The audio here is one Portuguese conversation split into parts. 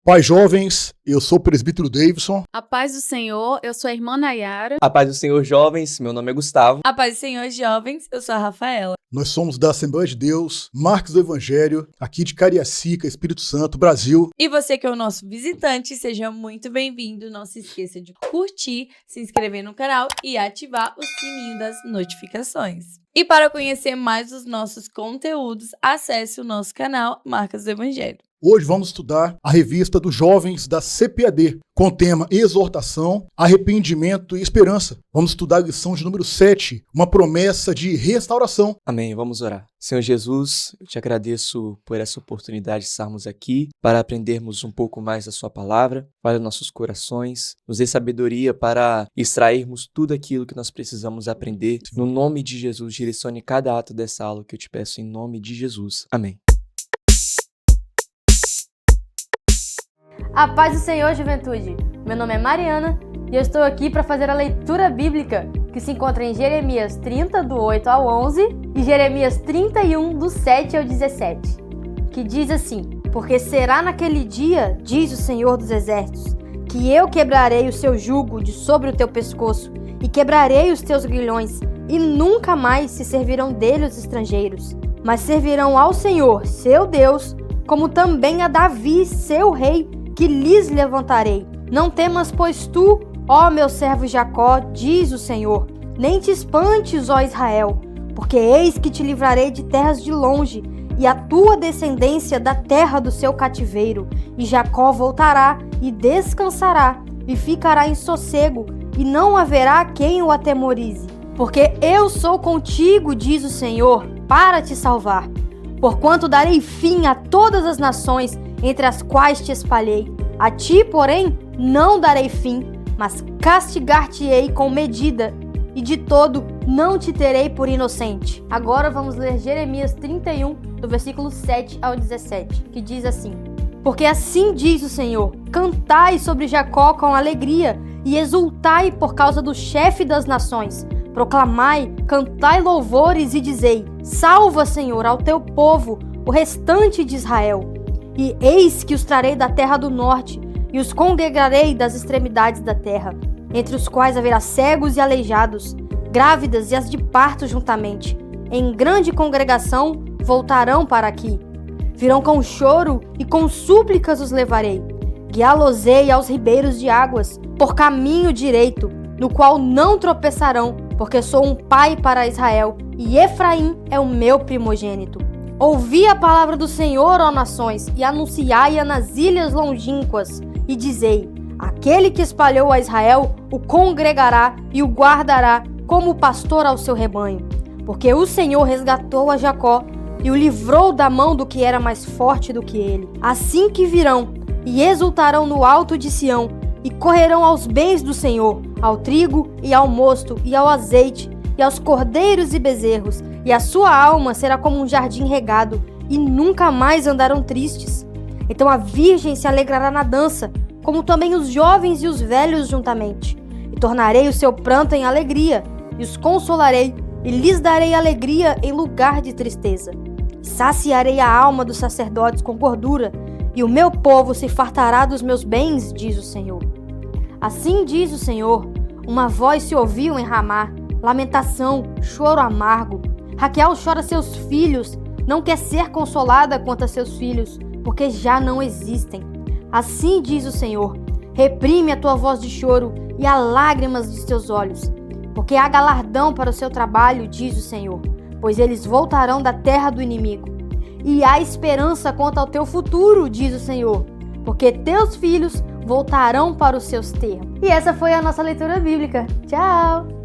Paz jovens, eu sou o presbítero Davidson. A paz do Senhor, eu sou a irmã Nayara. A paz do Senhor, jovens, meu nome é Gustavo. A paz do Senhor, jovens, eu sou a Rafaela. Nós somos da Assembleia de Deus, Marcos do Evangelho, aqui de Cariacica, Espírito Santo, Brasil. E você que é o nosso visitante, seja muito bem-vindo. Não se esqueça de curtir, se inscrever no canal e ativar o sininho das notificações. E para conhecer mais os nossos conteúdos, acesse o nosso canal Marcos do Evangelho. Hoje vamos estudar a revista dos jovens da CPAD, com o tema Exortação, Arrependimento e Esperança. Vamos estudar a lição de número 7, uma promessa de restauração. Amém, vamos orar. Senhor Jesus, eu te agradeço por essa oportunidade de estarmos aqui para aprendermos um pouco mais da sua palavra, para nossos corações, nos dê sabedoria para extrairmos tudo aquilo que nós precisamos aprender. No nome de Jesus, direcione cada ato dessa aula que eu te peço em nome de Jesus. Amém. A paz do Senhor, juventude! Meu nome é Mariana e eu estou aqui para fazer a leitura bíblica que se encontra em Jeremias 30, do 8 ao 11 e Jeremias 31, do 7 ao 17, que diz assim: Porque será naquele dia, diz o Senhor dos Exércitos, que eu quebrarei o seu jugo de sobre o teu pescoço e quebrarei os teus grilhões, e nunca mais se servirão dele os estrangeiros, mas servirão ao Senhor, seu Deus, como também a Davi, seu rei, que lhes levantarei. Não temas, pois tu, ó meu servo Jacó, diz o Senhor, nem te espantes, ó Israel, porque eis que te livrarei de terras de longe, e a tua descendência da terra do seu cativeiro, e Jacó voltará e descansará, e ficará em sossego, e não haverá quem o atemorize. Porque eu sou contigo, diz o Senhor, para te salvar. Porquanto darei fim a todas as nações entre as quais te espalhei. A ti, porém, não darei fim, mas castigar-te-ei com medida, e de todo não te terei por inocente. Agora vamos ler Jeremias 31, do versículo 7 ao 17, que diz assim: Porque assim diz o Senhor, cantai sobre Jacó com alegria, e exultai por causa do chefe das nações. Proclamai, cantai louvores e dizei: Salva, Senhor, ao teu povo, o restante de Israel. E eis que os trarei da terra do norte, e os congregarei das extremidades da terra, entre os quais haverá cegos e aleijados, grávidas e as de parto juntamente. Em grande congregação voltarão para aqui. Virão com choro e com súplicas os levarei. Guiá-los-ei aos ribeiros de águas, por caminho direito, no qual não tropeçarão, porque sou um pai para Israel, e Efraim é o meu primogênito. Ouvi a palavra do Senhor, ó nações, e anunciai-a nas ilhas longínquas, e dizei: Aquele que espalhou a Israel o congregará e o guardará como pastor ao seu rebanho. Porque o Senhor resgatou a Jacó e o livrou da mão do que era mais forte do que ele. Assim que virão e exultarão no alto de Sião, e correrão aos bens do Senhor, ao trigo e ao mosto e ao azeite, e aos cordeiros e bezerros, e a sua alma será como um jardim regado, e nunca mais andarão tristes. Então a virgem se alegrará na dança, como também os jovens e os velhos juntamente. E tornarei o seu pranto em alegria, e os consolarei, e lhes darei alegria em lugar de tristeza. E saciarei a alma dos sacerdotes com gordura, e o meu povo se fartará dos meus bens, diz o Senhor. Assim diz o Senhor: uma voz se ouviu em Ramá, lamentação, choro amargo. Raquel chora seus filhos, não quer ser consolada quanto a seus filhos, porque já não existem. Assim diz o Senhor: reprime a tua voz de choro e as lágrimas de teus olhos, porque há galardão para o seu trabalho, diz o Senhor, pois eles voltarão da terra do inimigo. E há esperança quanto ao teu futuro, diz o Senhor, porque teus filhos voltarão para os seus termos. E essa foi a nossa leitura bíblica. Tchau!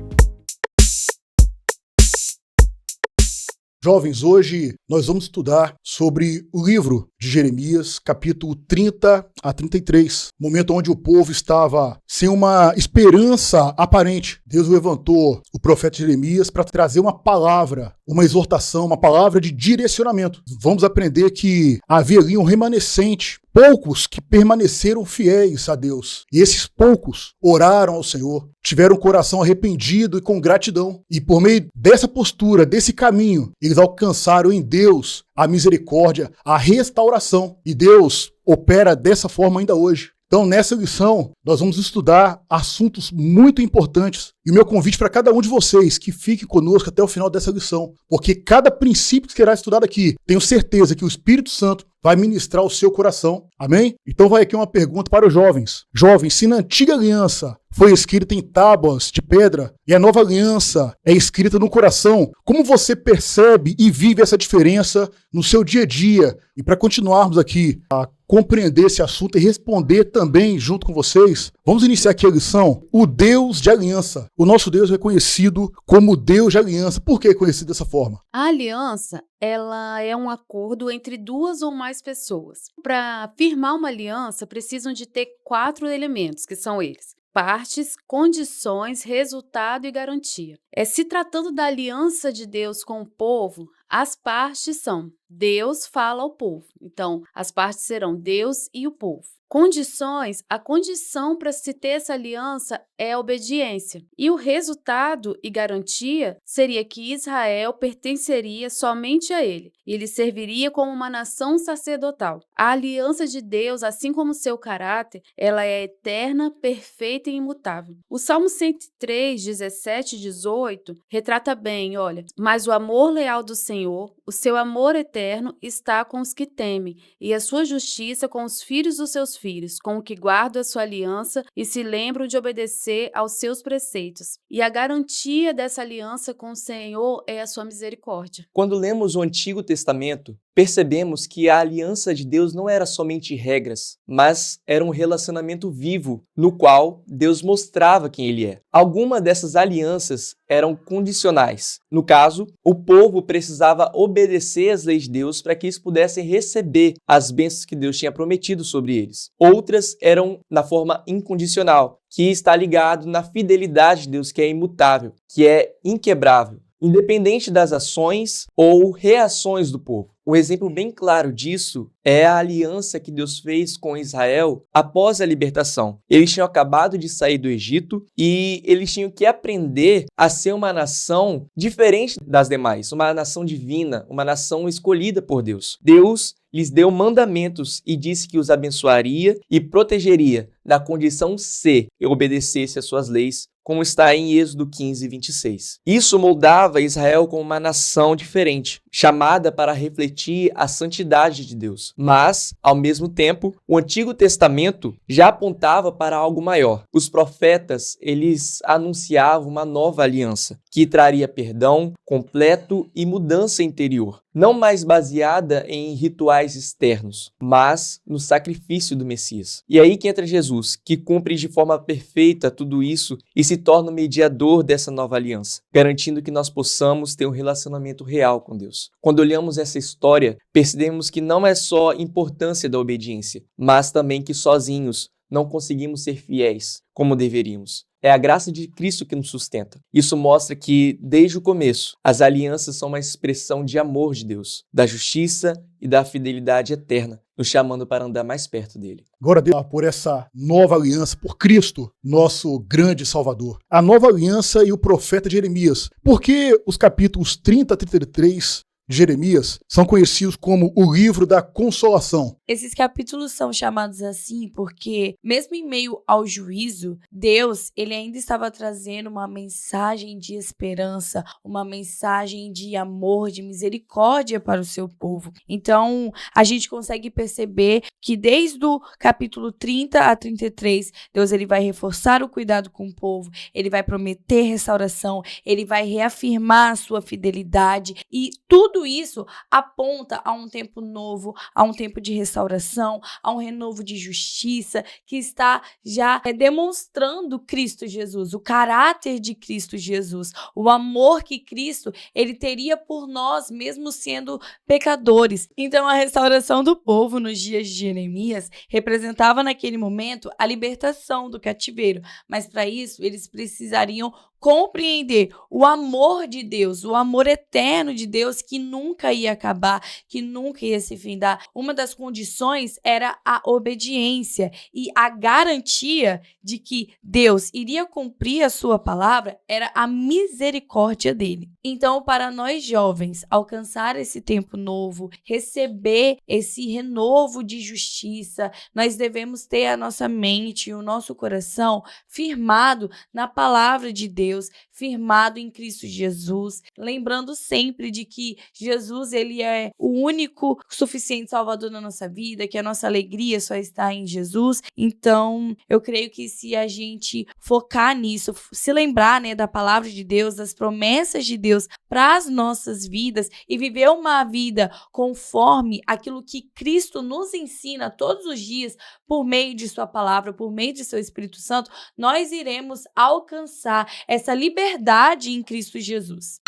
Jovens, hoje nós vamos estudar sobre o livro de Jeremias, capítulo 30 a 33, momento onde o povo estava sem uma esperança aparente. Deus levantou o profeta Jeremias para trazer uma palavra, uma exortação, uma palavra de direcionamento. Vamos aprender que havia ali um remanescente, poucos que permaneceram fiéis a Deus. E esses poucos oraram ao Senhor, tiveram o coração arrependido e com gratidão. E por meio dessa postura, desse caminho, eles alcançaram em Deus a misericórdia, a restauração. E Deus opera dessa forma ainda hoje. Então, nessa lição, nós vamos estudar assuntos muito importantes. E o meu convite para cada um de vocês que fique conosco até o final dessa lição, porque cada princípio que será estudado aqui, tenho certeza que o Espírito Santo vai ministrar o seu coração. Amém? Então vai aqui uma pergunta para os jovens. Jovens, se na antiga aliança foi escrita em tábuas de pedra e a nova aliança é escrita no coração, como você percebe e vive essa diferença no seu dia a dia? E para continuarmos aqui a compreender esse assunto e responder também junto com vocês, vamos iniciar aqui a lição, o Deus de aliança. O nosso Deus é conhecido como Deus de aliança. Por que é conhecido dessa forma? A aliança, ela é um acordo entre duas ou mais pessoas. Para firmar uma aliança, precisam de ter 4 elementos, que são eles: partes, condições, resultado e garantia. Se tratando da aliança de Deus com o povo, as partes são: Deus fala ao povo. Então, as partes serão Deus e o povo. Condições, a condição para se ter essa aliança é a obediência. E o resultado e garantia seria que Israel pertenceria somente a ele. E ele serviria como uma nação sacerdotal. A aliança de Deus, assim como seu caráter, ela é eterna, perfeita e imutável. O Salmo 103, 17 e 18 retrata bem, olha: mas o amor leal do Senhor, o seu amor eterno está com os que temem, e a sua justiça com os filhos dos seus filhos, com o que guardam a sua aliança e se lembram de obedecer aos seus preceitos. E a garantia dessa aliança com o Senhor é a sua misericórdia. Quando lemos o Antigo Testamento, percebemos que a aliança de Deus não era somente regras, mas era um relacionamento vivo, no qual Deus mostrava quem Ele é. Algumas dessas alianças eram condicionais. No caso, o povo precisava obedecer às leis de Deus para que eles pudessem receber as bênçãos que Deus tinha prometido sobre eles. Outras eram na forma incondicional, que está ligado na fidelidade de Deus, que é imutável, que é inquebrável, independente das ações ou reações do povo. Um exemplo bem claro disso é a aliança que Deus fez com Israel após a libertação. Eles tinham acabado de sair do Egito e eles tinham que aprender a ser uma nação diferente das demais, uma nação divina, uma nação escolhida por Deus. Deus lhes deu mandamentos e disse que os abençoaria e protegeria na condição se obedecesse às suas leis, como está em Êxodo 15, 26. Isso moldava Israel como uma nação diferente, chamada para refletir a santidade de Deus. Mas, ao mesmo tempo, o Antigo Testamento já apontava para algo maior. Os profetas, eles anunciavam uma nova aliança, que traria perdão completo e mudança interior, não mais baseada em rituais externos, mas no sacrifício do Messias. E aí que entra Jesus, que cumpre de forma perfeita tudo isso e se torna o mediador dessa nova aliança, garantindo que nós possamos ter um relacionamento real com Deus. Quando olhamos essa história, percebemos que não é só a importância da obediência, mas também que sozinhos não conseguimos ser fiéis como deveríamos. É a graça de Cristo que nos sustenta. Isso mostra que, desde o começo, as alianças são uma expressão de amor de Deus, da justiça e da fidelidade eterna, nos chamando para andar mais perto dele. Glória a Deus por essa nova aliança, por Cristo, nosso grande Salvador. A nova aliança e o profeta Jeremias. Por que os capítulos 30 a 33 de Jeremias são conhecidos como o livro da consolação? Esses capítulos são chamados assim porque, mesmo em meio ao juízo, Deus, ele ainda estava trazendo uma mensagem de esperança, uma mensagem de amor, de misericórdia para o seu povo. Então, a gente consegue perceber que desde o capítulo 30 a 33, Deus ele vai reforçar o cuidado com o povo, ele vai prometer restauração, ele vai reafirmar a sua fidelidade e tudo isso aponta a um tempo novo, a um tempo de restauração, a um renovo de justiça que está já demonstrando Cristo Jesus, o caráter de Cristo Jesus, o amor que Cristo ele teria por nós, mesmo sendo pecadores. Então, a restauração do povo nos dias de Jeremias representava naquele momento a libertação do cativeiro, mas para isso eles precisariam compreender o amor de Deus, o amor eterno de Deus que nunca ia acabar, que nunca ia se findar. Uma das condições era a obediência e a garantia de que Deus iria cumprir a sua palavra era a misericórdia dele. Então, para nós jovens, alcançar esse tempo novo, receber esse renovo de justiça, nós devemos ter a nossa mente e o nosso coração firmado na palavra de Deus, firmado em Cristo Jesus, lembrando sempre de que Jesus, ele é o único suficiente Salvador na nossa vida, que a nossa alegria só está em Jesus. Então, eu creio que se a gente focar nisso, se lembrar, né, da palavra de Deus, das promessas de Deus para as nossas vidas e viver uma vida conforme aquilo que Cristo nos ensina todos os dias por meio de sua palavra, por meio de seu Espírito Santo, nós iremos alcançar essa liberdade em Cristo Jesus.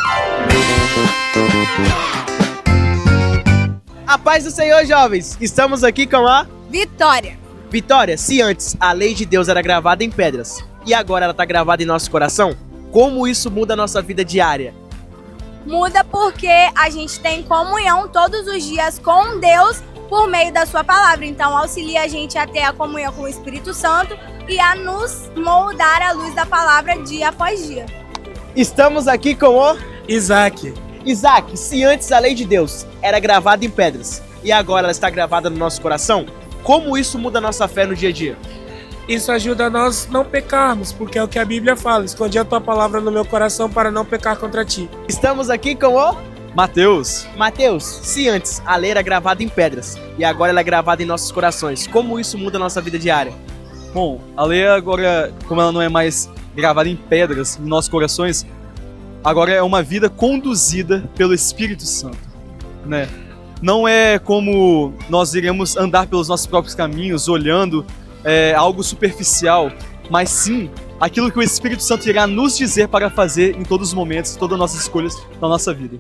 A paz do Senhor, jovens! Estamos aqui com a Vitória! Vitória. Se antes a lei de Deus era gravada em pedras e agora ela está gravada em nosso coração, como isso muda a nossa vida diária? Muda porque a gente tem comunhão todos os dias com Deus por meio da sua palavra. Então auxilia a gente a ter a comunhão com o Espírito Santo e a nos moldar à luz da palavra dia após dia. Estamos aqui com o Isaac. Isaac. Se antes a lei de Deus era gravada em pedras e agora ela está gravada no nosso coração, como isso muda a nossa fé no dia a dia? Isso ajuda a nós não pecarmos, porque é o que a Bíblia fala: escondi a tua palavra no meu coração para não pecar contra ti. Estamos aqui com o Mateus. Mateus. Se antes a lei era gravada em pedras e agora ela é gravada em nossos corações, como isso muda a nossa vida diária? Bom, a lei agora, como ela não é mais gravada em pedras, em nossos corações, agora é uma vida conduzida pelo Espírito Santo, né? Não é como nós iremos andar pelos nossos próprios caminhos, olhando algo superficial, mas sim aquilo que o Espírito Santo irá nos dizer para fazer em todos os momentos, todas as nossas escolhas na nossa vida.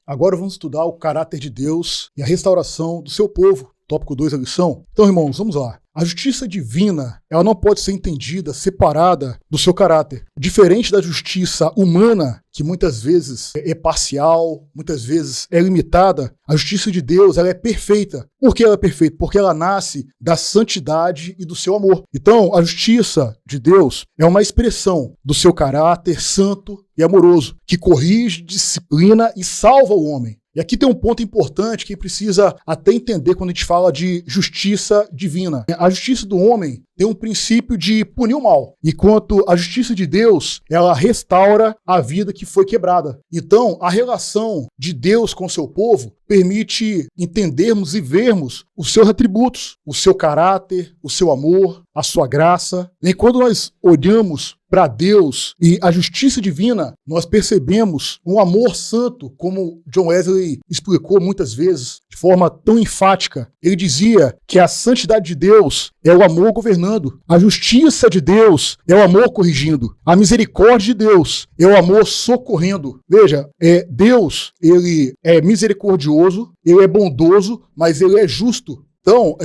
Agora vamos estudar o caráter de Deus e a restauração do seu povo. Tópico 2 da lição. Então, irmãos, vamos lá. A justiça divina, ela não pode ser entendida separada do seu caráter. Diferente da justiça humana, que muitas vezes é parcial, muitas vezes é limitada, a justiça de Deus, ela é perfeita. Por que ela é perfeita? Porque ela nasce da santidade e do seu amor. Então, a justiça de Deus é uma expressão do seu caráter santo e amoroso, que corrige, disciplina e salva o homem. E aqui tem um ponto importante que precisa até entender quando a gente fala de justiça divina. A justiça do homem tem um princípio de punir o mal, enquanto a justiça de Deus, ela restaura a vida que foi quebrada. Então, a relação de Deus com o seu povo permite entendermos e vermos os seus atributos, o seu caráter, o seu amor, a sua graça. E quando nós olhamos para Deus e a justiça divina, nós percebemos um amor santo, como John Wesley explicou muitas vezes, de forma tão enfática. Ele dizia que a santidade de Deus é o amor governando, a justiça de Deus é o amor corrigindo, a misericórdia de Deus é o amor socorrendo. Veja, Deus, ele é misericordioso, ele é bondoso, mas ele é justo. Então,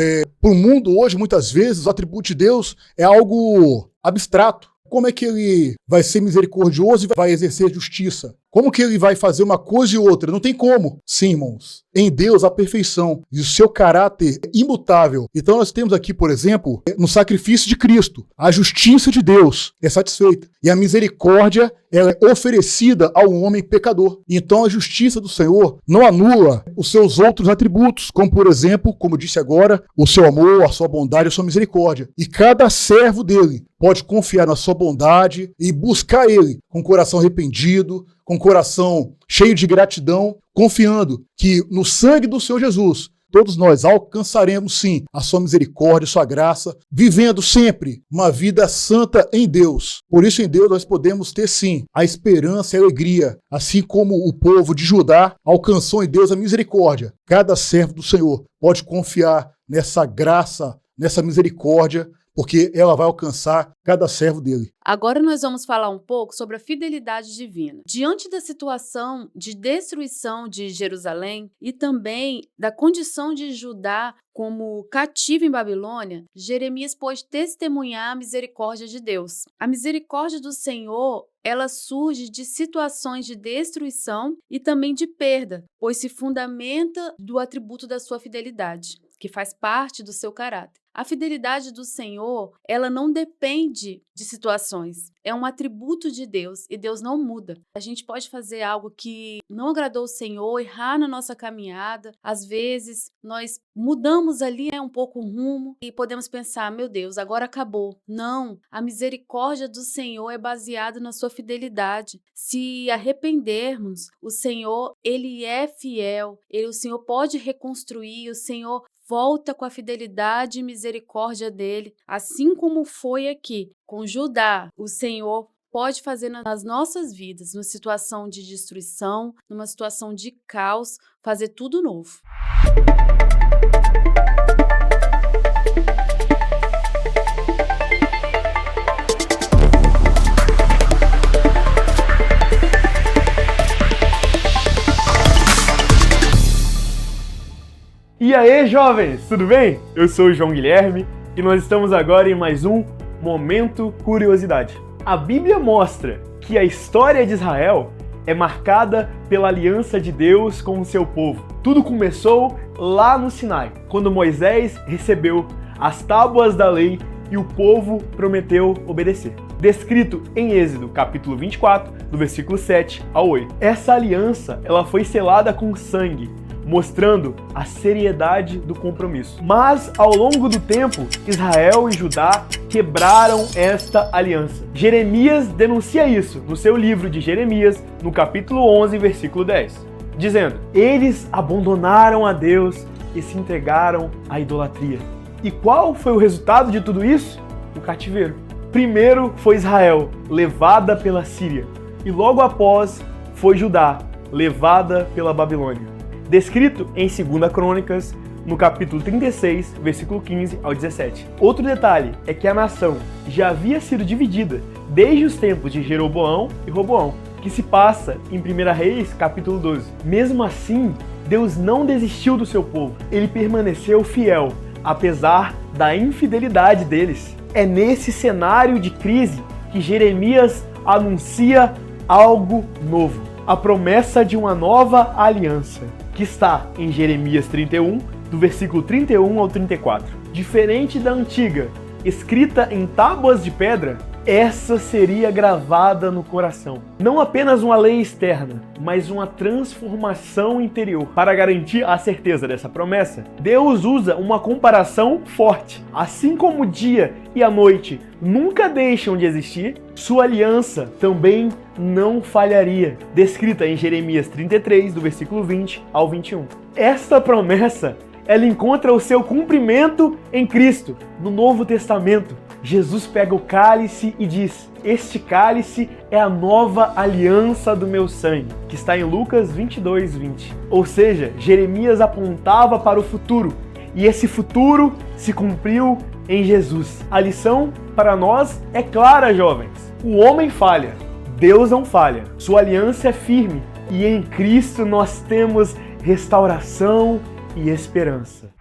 para o mundo hoje, muitas vezes, o atributo de Deus é algo abstrato. Como é que ele vai ser misericordioso e vai exercer justiça? Como que ele vai fazer uma coisa e outra? Não tem como. Sim, irmãos. Em Deus, a perfeição e o seu caráter é imutável. Então nós temos aqui, por exemplo, no sacrifício de Cristo, a justiça de Deus é satisfeita. E a misericórdia ela é oferecida ao homem pecador. Então a justiça do Senhor não anula os seus outros atributos, como por exemplo, como disse agora, o seu amor, a sua bondade, a sua misericórdia. E cada servo dele pode confiar na sua bondade e buscar ele com o coração arrependido, com o coração cheio de gratidão, confiando que no sangue do Senhor Jesus, todos nós alcançaremos sim a sua misericórdia, a sua graça, vivendo sempre uma vida santa em Deus. Por isso em Deus nós podemos ter sim a esperança e a alegria, assim como o povo de Judá alcançou em Deus a misericórdia. Cada servo do Senhor pode confiar nessa graça, nessa misericórdia, porque ela vai alcançar cada servo dele. Agora nós vamos falar um pouco sobre a fidelidade divina. Diante da situação de destruição de Jerusalém e também da condição de Judá como cativo em Babilônia, Jeremias pôde testemunhar a misericórdia de Deus. A misericórdia do Senhor, ela surge de situações de destruição e também de perda, pois se fundamenta do atributo da sua fidelidade, que faz parte do seu caráter. A fidelidade do Senhor, ela não depende de situações. É um atributo de Deus e Deus não muda. A gente pode fazer algo que não agradou o Senhor, errar na nossa caminhada. Às vezes, nós mudamos ali um pouco o rumo e podemos pensar, meu Deus, agora acabou. Não, a misericórdia do Senhor é baseada na sua fidelidade. Se arrependermos, o Senhor, Ele é fiel. O Senhor pode reconstruir, o Senhor volta com a fidelidade e misericórdia dele, assim como foi aqui com Judá. O Senhor pode fazer nas nossas vidas, numa situação de destruição, numa situação de caos, fazer tudo novo. E aí, jovens, tudo bem? Eu sou o João Guilherme e nós estamos agora em mais um Momento Curiosidade. A Bíblia mostra que a história de Israel é marcada pela aliança de Deus com o seu povo. Tudo começou lá no Sinai, quando Moisés recebeu as tábuas da lei e o povo prometeu obedecer. Descrito em Êxodo, capítulo 24, do versículo 7 ao 8. Essa aliança, ela foi selada com sangue, mostrando a seriedade do compromisso. Mas, ao longo do tempo, Israel e Judá quebraram esta aliança. Jeremias denuncia isso no seu livro de Jeremias, no capítulo 11, versículo 10, dizendo: eles abandonaram a Deus e se entregaram à idolatria. E qual foi o resultado de tudo isso? O cativeiro. Primeiro foi Israel, levada pela Síria, e logo após foi Judá, levada pela Babilônia. Descrito em 2 Crônicas, no capítulo 36, versículo 15 ao 17. Outro detalhe é que a nação já havia sido dividida desde os tempos de Jeroboão e Roboão, que se passa em 1 Reis, capítulo 12. Mesmo assim, Deus não desistiu do seu povo. Ele permaneceu fiel, apesar da infidelidade deles. É nesse cenário de crise que Jeremias anuncia algo novo, a promessa de uma nova aliança, que está em Jeremias 31, do versículo 31 ao 34. Diferente da antiga, escrita em tábuas de pedra, essa seria gravada no coração. Não apenas uma lei externa, mas uma transformação interior. Para garantir a certeza dessa promessa, Deus usa uma comparação forte. Assim como o dia e a noite nunca deixam de existir, sua aliança também não falharia. Descrita em Jeremias 33, do versículo 20 ao 21. Esta promessa, ela encontra o seu cumprimento em Cristo, no Novo Testamento. Jesus pega o cálice e diz: este cálice é a nova aliança do meu sangue, que está em Lucas 22, 20. Ou seja, Jeremias apontava para o futuro, e esse futuro se cumpriu em Jesus. A lição para nós é clara, jovens. O homem falha, Deus não falha. Sua aliança é firme, e em Cristo nós temos restauração e esperança.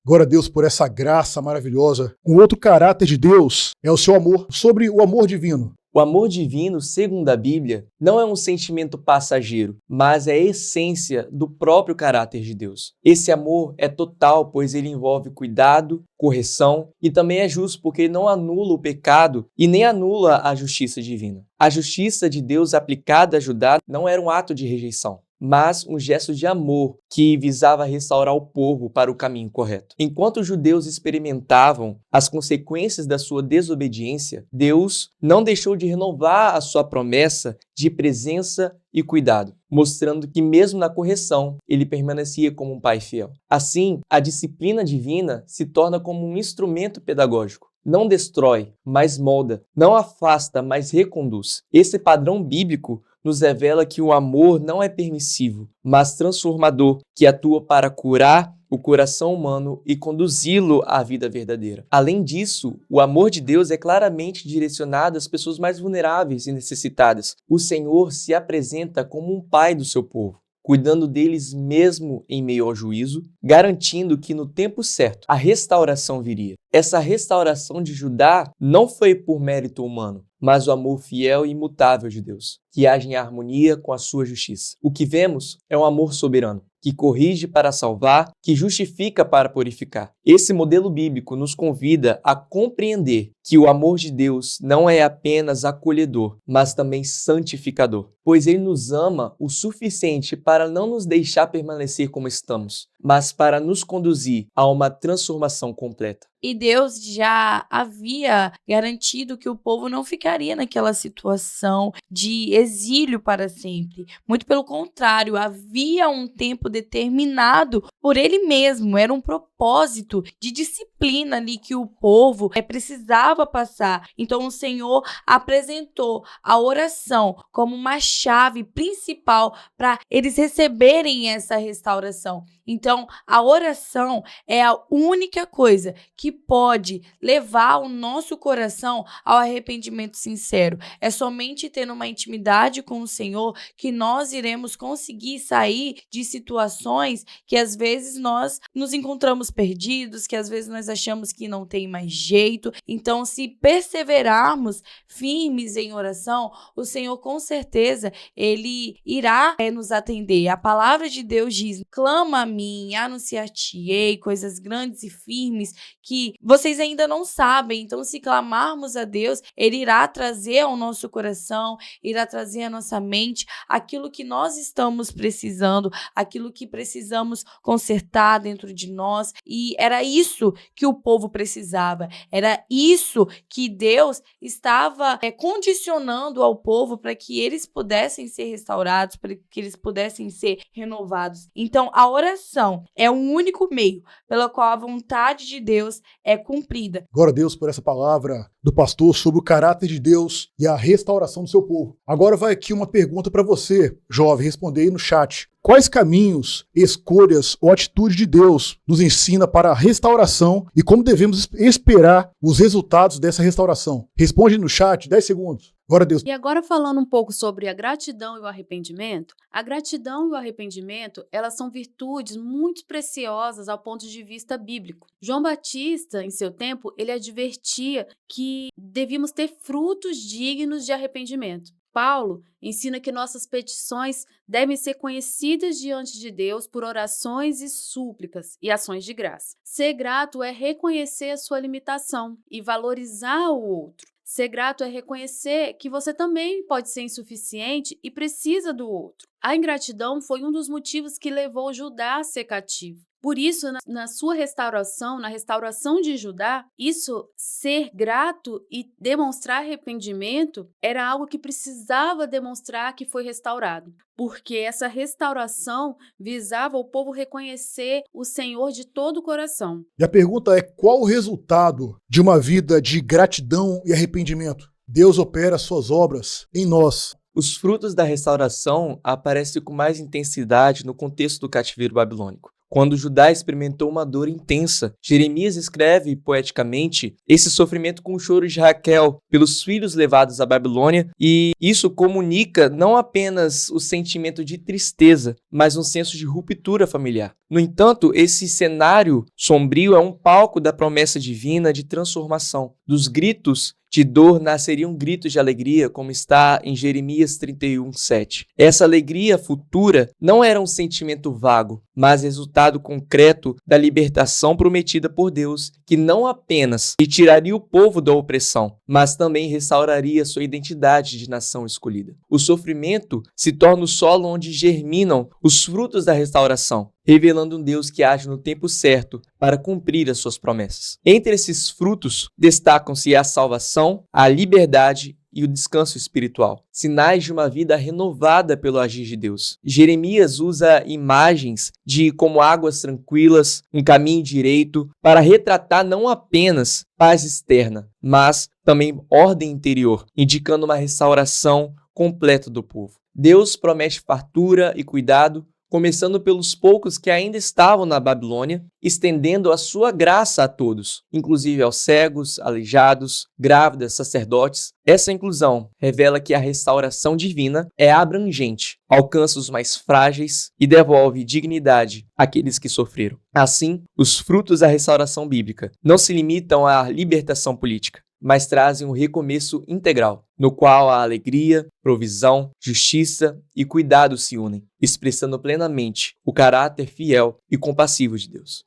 Glória a Deus por essa graça maravilhosa. Um outro caráter de Deus é o seu amor, sobre o amor divino. O amor divino, segundo a Bíblia, não é um sentimento passageiro, mas é a essência do próprio caráter de Deus. Esse amor é total, pois ele envolve cuidado, correção e também é justo porque ele não anula o pecado e nem anula a justiça divina. A justiça de Deus aplicada a Judá não era um ato de rejeição, mas um gesto de amor que visava restaurar o povo para o caminho correto. Enquanto os judeus experimentavam as consequências da sua desobediência, Deus não deixou de renovar a sua promessa de presença e cuidado, mostrando que mesmo na correção, ele permanecia como um pai fiel. Assim, a disciplina divina se torna como um instrumento pedagógico, não destrói, mas molda, não afasta, mas reconduz. Esse padrão bíblico nos revela que o amor não é permissivo, mas transformador, que atua para curar o coração humano e conduzi-lo à vida verdadeira. Além disso, o amor de Deus é claramente direcionado às pessoas mais vulneráveis e necessitadas. O Senhor se apresenta como um pai do seu povo, cuidando deles mesmo em meio ao juízo, garantindo que no tempo certo a restauração viria. Essa restauração de Judá não foi por mérito humano, mas o amor fiel e imutável de Deus, que age em harmonia com a sua justiça. O que vemos é um amor soberano, que corrige para salvar, que justifica para purificar. Esse modelo bíblico nos convida a compreender que o amor de Deus não é apenas acolhedor, mas também santificador, pois Ele nos ama o suficiente para não nos deixar permanecer como estamos, mas para nos conduzir a uma transformação completa. E Deus já havia garantido que o povo não ficaria naquela situação de exílio para sempre. Muito pelo contrário, havia um tempo determinado por Ele mesmo. Era um propósito de disciplina ali que o povo precisava passar. Então o Senhor apresentou a oração como uma chave principal para eles receberem essa restauração. Então, a oração é a única coisa que pode levar o nosso coração ao arrependimento sincero. É somente tendo uma intimidade com o Senhor que nós iremos conseguir sair de situações que às vezes nós nos encontramos perdidos, que às vezes nós achamos que não tem mais jeito. Então, se perseverarmos firmes em oração, o Senhor com certeza, Ele irá nos atender. A palavra de Deus diz: clama a mim, anunciar-te-ei coisas grandes e firmes que vocês ainda não sabem. Então, se clamarmos a Deus, Ele irá trazer ao nosso coração, irá trazer à nossa mente aquilo que nós estamos precisando, aquilo que precisamos consertar dentro de nós. E era isso que o povo precisava, era isso que Deus estava condicionando ao povo para que eles pudessem ser restaurados, para que eles pudessem ser renovados. Então, a oração é o único meio pelo qual a vontade de Deus é cumprida. Glória a Deus por essa palavra do pastor sobre o caráter de Deus e a restauração do seu povo. Agora vai aqui uma pergunta para você, jovem, responder aí no chat. Quais caminhos, escolhas ou atitudes de Deus nos ensina para a restauração e como devemos esperar os resultados dessa restauração? Responde no chat, 10 segundos. Glória a Deus. E agora falando um pouco sobre a gratidão e o arrependimento, a gratidão e o arrependimento, elas são virtudes muito preciosas ao ponto de vista bíblico. João Batista, em seu tempo, ele advertia que devíamos ter frutos dignos de arrependimento. Paulo ensina que nossas petições devem ser conhecidas diante de Deus por orações e súplicas e ações de graça. Ser grato é reconhecer a sua limitação e valorizar o outro. Ser grato é reconhecer que você também pode ser insuficiente e precisa do outro. A ingratidão foi um dos motivos que levou Judá a ser cativo. Por isso, na sua restauração, na restauração de Judá, isso, ser grato e demonstrar arrependimento, era algo que precisava demonstrar que foi restaurado. Porque essa restauração visava o povo reconhecer o Senhor de todo o coração. E a pergunta é: qual o resultado de uma vida de gratidão e arrependimento? Deus opera suas obras em nós. Os frutos da restauração aparecem com mais intensidade no contexto do cativeiro babilônico. Quando Judá experimentou uma dor intensa, Jeremias escreve poeticamente esse sofrimento com o choro de Raquel pelos filhos levados à Babilônia, e isso comunica não apenas o sentimento de tristeza, mas um senso de ruptura familiar. No entanto, esse cenário sombrio é um palco da promessa divina de transformação. Dos gritos de dor nasceriam gritos de alegria, como está em Jeremias 31:7. Essa alegria futura não era um sentimento vago, mas resultado concreto da libertação prometida por Deus, que não apenas retiraria o povo da opressão, mas também restauraria sua identidade de nação escolhida. O sofrimento se torna o solo onde germinam os frutos da restauração, revelando um Deus que age no tempo certo para cumprir as suas promessas. Entre esses frutos, destacam-se a salvação, a liberdade e o descanso espiritual, sinais de uma vida renovada pelo agir de Deus. Jeremias usa imagens de como águas tranquilas, um caminho direito, para retratar não apenas paz externa, mas também ordem interior, indicando uma restauração completa do povo. Deus promete fartura e cuidado, começando pelos poucos que ainda estavam na Babilônia, estendendo a sua graça a todos, inclusive aos cegos, aleijados, grávidas, sacerdotes. Essa inclusão revela que a restauração divina é abrangente, alcança os mais frágeis e devolve dignidade àqueles que sofreram. Assim, os frutos da restauração bíblica não se limitam à libertação política, mas trazem um recomeço integral, no qual a alegria, provisão, justiça e cuidado se unem, expressando plenamente o caráter fiel e compassivo de Deus.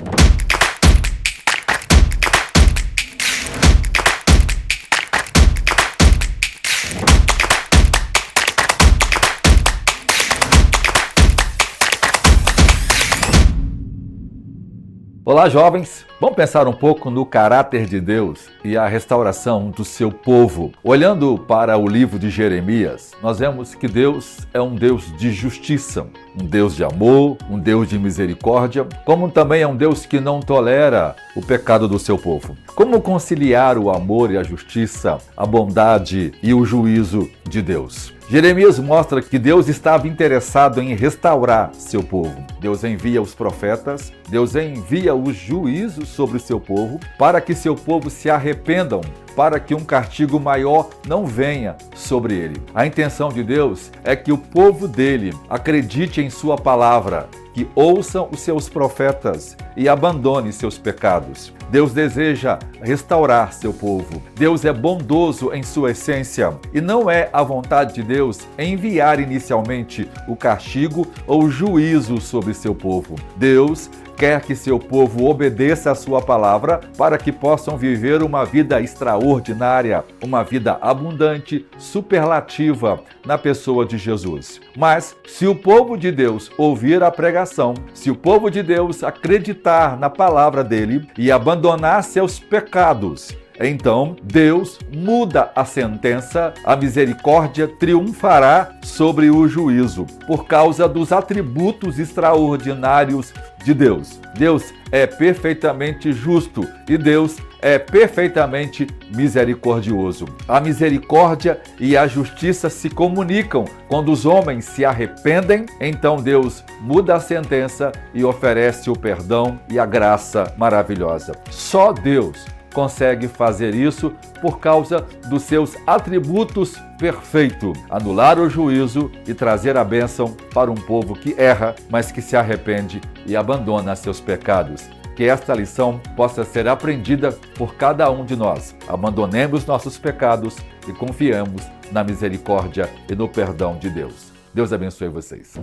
Olá, jovens! Vamos pensar um pouco no caráter de Deus e a restauração do seu povo. Olhando para o livro de Jeremias, nós vemos que Deus é um Deus de justiça, um Deus de amor, um Deus de misericórdia, como também é um Deus que não tolera o pecado do seu povo. Como conciliar o amor e a justiça, a bondade e o juízo de Deus? Jeremias mostra que Deus estava interessado em restaurar seu povo. Deus envia os profetas, Deus envia os juízos sobre o seu povo, para que seu povo se arrependam, para que um castigo maior não venha sobre ele. A intenção de Deus é que o povo dele acredite em sua palavra, que ouçam os seus profetas e abandone seus pecados. Deus deseja restaurar seu povo. Deus é bondoso em sua essência e não é a vontade de Deus enviar inicialmente o castigo ou o juízo sobre seu povo. Deus quer que seu povo obedeça a sua palavra para que possam viver uma vida extraordinária, uma vida abundante, superlativa na pessoa de Jesus. Mas se o povo de Deus ouvir a pregação, se o povo de Deus acreditar na palavra dele e abandonar seus pecados, então Deus muda a sentença, a misericórdia triunfará sobre o juízo, por causa dos atributos extraordinários de Deus. Deus é perfeitamente justo e Deus é perfeitamente misericordioso. A misericórdia e a justiça se comunicam. Quando os homens se arrependem, então Deus muda a sentença e oferece o perdão e a graça maravilhosa. Só Deus consegue fazer isso por causa dos seus atributos perfeitos, anular o juízo e trazer a bênção para um povo que erra, mas que se arrepende e abandona seus pecados. Que esta lição possa ser aprendida por cada um de nós. Abandonemos nossos pecados e confiemos na misericórdia e no perdão de Deus. Deus abençoe vocês.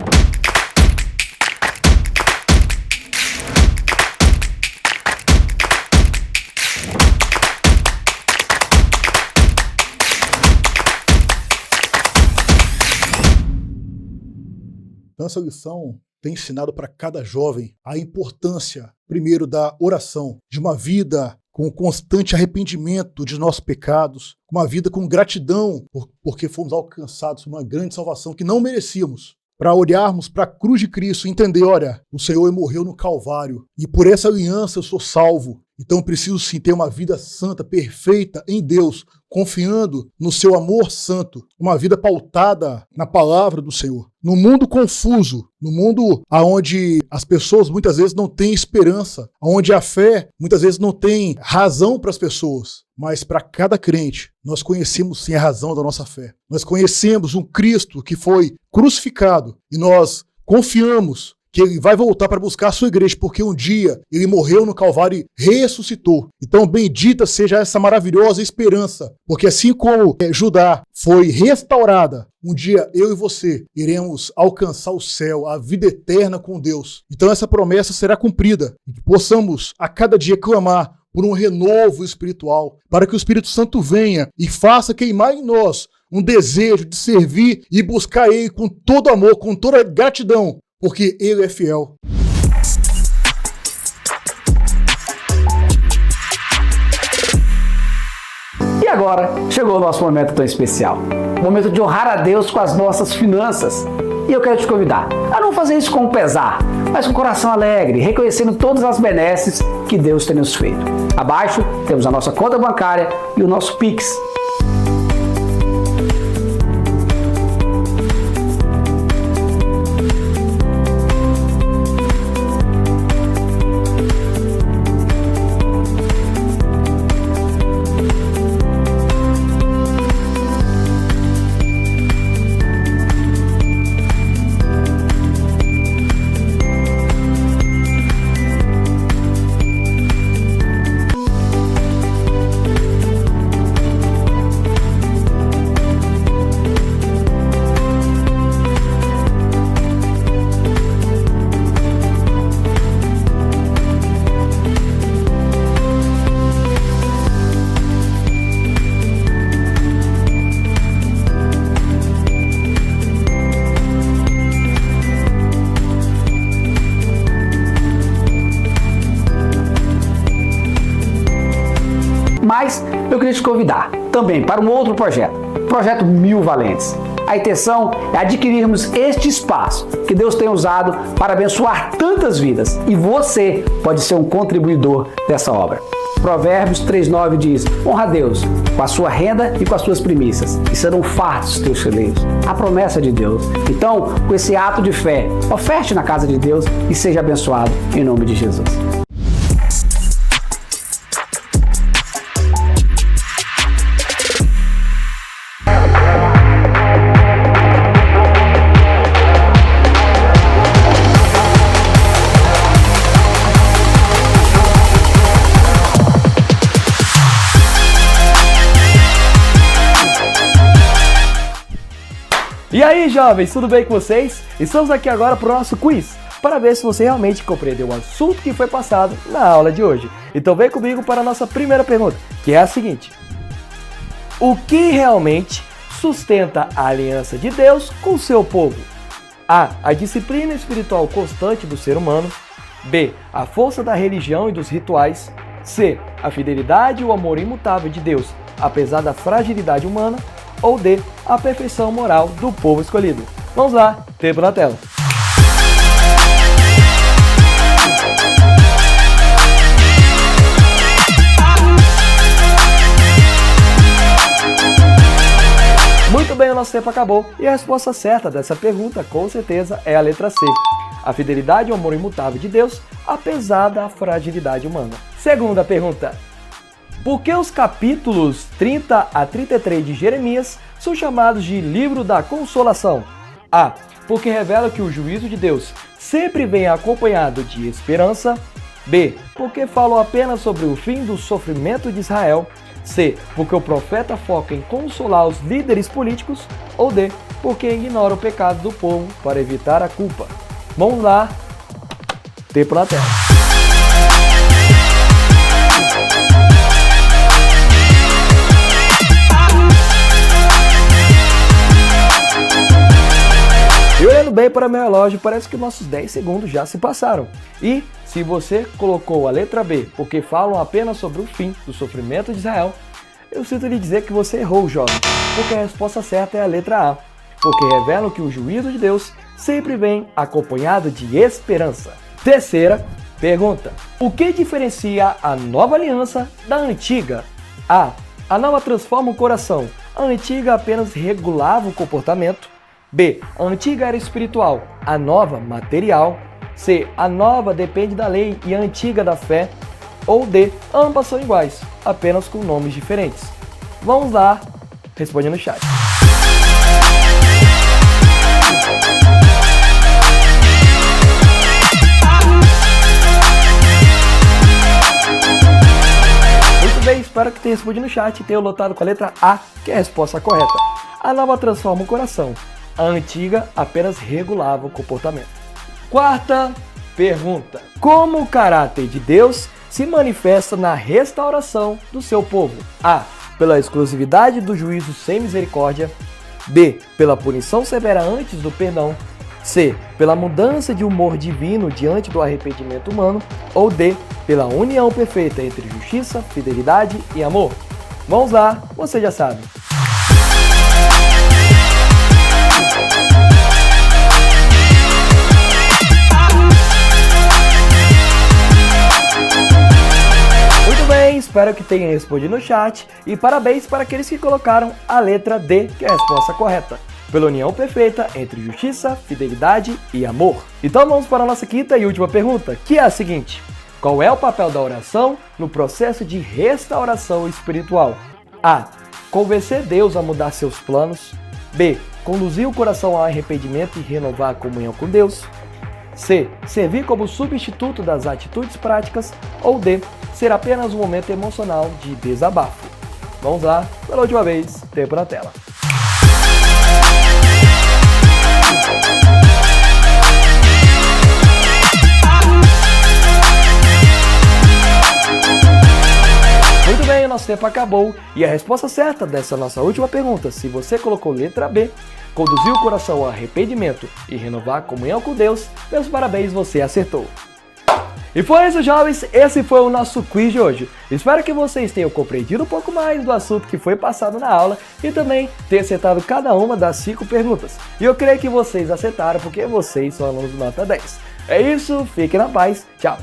Então, essa lição tem ensinado para cada jovem a importância, primeiro, da oração, de uma vida com constante arrependimento de nossos pecados, uma vida com gratidão porque fomos alcançados por uma grande salvação que não merecíamos. Para olharmos para a cruz de Cristo e entender, olha, o Senhor morreu no Calvário e por essa aliança eu sou salvo. Então preciso sim ter uma vida santa, perfeita em Deus, confiando no seu amor santo, uma vida pautada na palavra do Senhor. No mundo confuso, no mundo onde as pessoas muitas vezes não têm esperança, onde a fé muitas vezes não tem razão para as pessoas, mas para cada crente nós conhecemos sim a razão da nossa fé. Nós conhecemos um Cristo que foi crucificado e nós confiamos que ele vai voltar para buscar a sua igreja, porque um dia ele morreu no Calvário e ressuscitou. Então bendita seja essa maravilhosa esperança, porque assim como Judá foi restaurada, um dia eu e você iremos alcançar o céu, a vida eterna com Deus. Então essa promessa será cumprida, e que possamos a cada dia clamar por um renovo espiritual, para que o Espírito Santo venha e faça queimar em nós um desejo de servir e buscar Ele com todo amor, com toda gratidão, porque Ele é fiel. E agora chegou o nosso momento tão especial. O momento de honrar a Deus com as nossas finanças. E eu quero te convidar a não fazer isso com pesar, mas com coração alegre, reconhecendo todas as benesses que Deus tem nos feito. Abaixo temos a nossa conta bancária e o nosso Pix. Mas eu queria te convidar também para um outro projeto, o Projeto 1000 Valentes. A intenção é adquirirmos este espaço que Deus tem usado para abençoar tantas vidas e você pode ser um contribuidor dessa obra. Provérbios 3,9 diz: honra a Deus com a sua renda e com as suas primícias, e serão fartos os teus celeiros. A promessa de Deus. Então, com esse ato de fé, oferte na casa de Deus e seja abençoado em nome de Jesus. E aí, jovens, tudo bem com vocês? Estamos aqui agora para o nosso quiz, para ver se você realmente compreendeu o assunto que foi passado na aula de hoje. Então vem comigo para a nossa primeira pergunta, que é a seguinte: o que realmente sustenta a aliança de Deus com o seu povo? A. A disciplina espiritual constante do ser humano. B. A força da religião e dos rituais. C. A fidelidade e o amor imutável de Deus, apesar da fragilidade humana. Ou D, a perfeição moral do povo escolhido. Vamos lá, tempo na tela. Muito bem, o nosso tempo acabou e a resposta certa dessa pergunta, com certeza, é a letra C. A fidelidade e o amor imutável de Deus, apesar da fragilidade humana. Segunda pergunta. Por que os capítulos 30 a 33 de Jeremias são chamados de Livro da Consolação? A. Porque revela que o juízo de Deus sempre vem acompanhado de esperança. B. Porque falam apenas sobre o fim do sofrimento de Israel. C. Porque o profeta foca em consolar os líderes políticos. Ou D. Porque ignora o pecado do povo para evitar a culpa. Vamos lá. Tempo na tela. E olhando bem para meu relógio, parece que nossos 10 segundos já se passaram. E se você colocou a letra B, porque falam apenas sobre o fim do sofrimento de Israel, eu sinto lhe dizer que você errou, jovem, porque a resposta certa é a letra A, porque revelam que o juízo de Deus sempre vem acompanhado de esperança. Terceira pergunta: o que diferencia a nova aliança da antiga? A. A nova transforma o coração, a antiga apenas regulava o comportamento. B. A antiga era espiritual, a nova material. C. A nova depende da lei e a antiga da fé. Ou D. Ambas são iguais, apenas com nomes diferentes. Vamos lá, responde no chat. Muito bem, espero que tenha respondido no chat e tenha lotado com a letra A, que é a resposta correta. A nova transforma o coração. A antiga apenas regulava o comportamento. Quarta pergunta: como o caráter de Deus se manifesta na restauração do seu povo? A. Pela exclusividade do juízo sem misericórdia. B. Pela punição severa antes do perdão. C. Pela mudança de humor divino diante do arrependimento humano. Ou D. Pela união perfeita entre justiça, fidelidade e amor. Vamos lá, você já sabe. Muito bem, espero que tenham respondido no chat e parabéns para aqueles que colocaram a letra D, que é a resposta correta, pela união perfeita entre justiça, fidelidade e amor. Então vamos para a nossa quinta e última pergunta, que é a seguinte: qual é o papel da oração no processo de restauração espiritual? A. Convencer Deus a mudar seus planos. B. Conduzir o coração ao arrependimento e renovar a comunhão com Deus. C. Servir como substituto das atitudes práticas. Ou D. Ser apenas um momento emocional de desabafo. Vamos lá, pela última vez, tempo na tela. Muito bem, o nosso tempo acabou e a resposta certa dessa nossa última pergunta, se você colocou letra B, conduzir o coração ao arrependimento e renovar a comunhão com Deus, meus parabéns, você acertou. E foi isso, jovens, esse foi o nosso quiz de hoje. Espero que vocês tenham compreendido um pouco mais do assunto que foi passado na aula e também tenham acertado cada uma das 5 perguntas. E eu creio que vocês acertaram porque vocês são alunos de nota 10. É isso, fiquem na paz, tchau!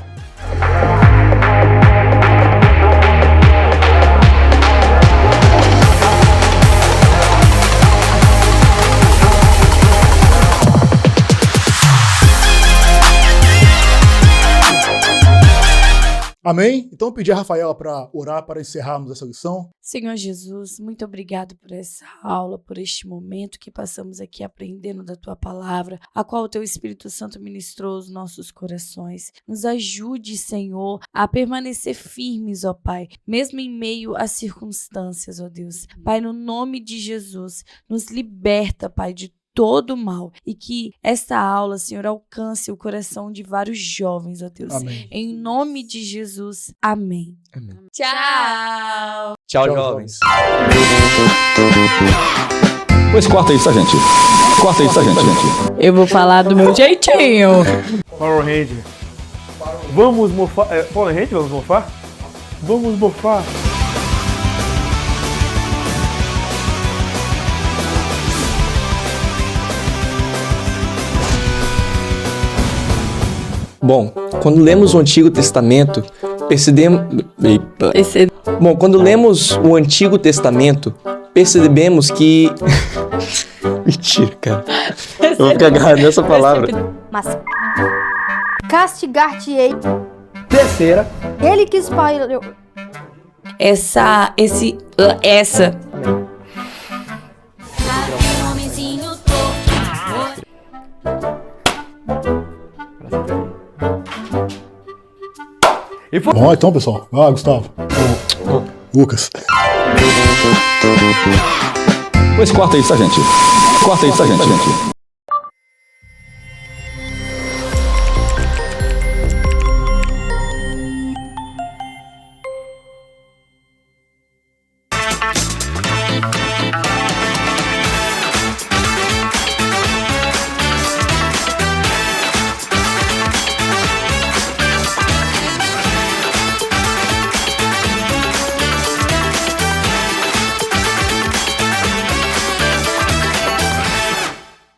Amém? Então eu pedi a Rafaela para orar para encerrarmos essa lição. Senhor Jesus, muito obrigado por essa aula, por este momento que passamos aqui aprendendo da Tua palavra, a qual o Teu Espírito Santo ministrou aos nossos corações. Nos ajude, Senhor, a permanecer firmes, ó Pai, mesmo em meio às circunstâncias, ó Deus. Pai, no nome de Jesus, nos liberta, Pai, de todo mal e que esta aula, Senhor, alcance o coração de vários jovens, ó Deus. Amém. Em nome de Jesus, amém. Amém. Tchau! Tchau, jovens. Pois corta isso, gente. Corta isso, gente. Eu vou falar do meu jeitinho. Power Ranger. Vamos mofar. Power Ranger, vamos mofar? Vamos mofar. Bom, quando lemos o Antigo Testamento, quando lemos o Antigo Testamento, percebemos que... Mentira, cara. Eu vou ficar agarrado nessa palavra. Mas castigar-te-ei. Terceira. Ele que espalhou. Essa. E foi... Bom, então, pessoal. Vai lá, Gustavo. Lucas. Pois corta isso, gente. Corta isso, gente.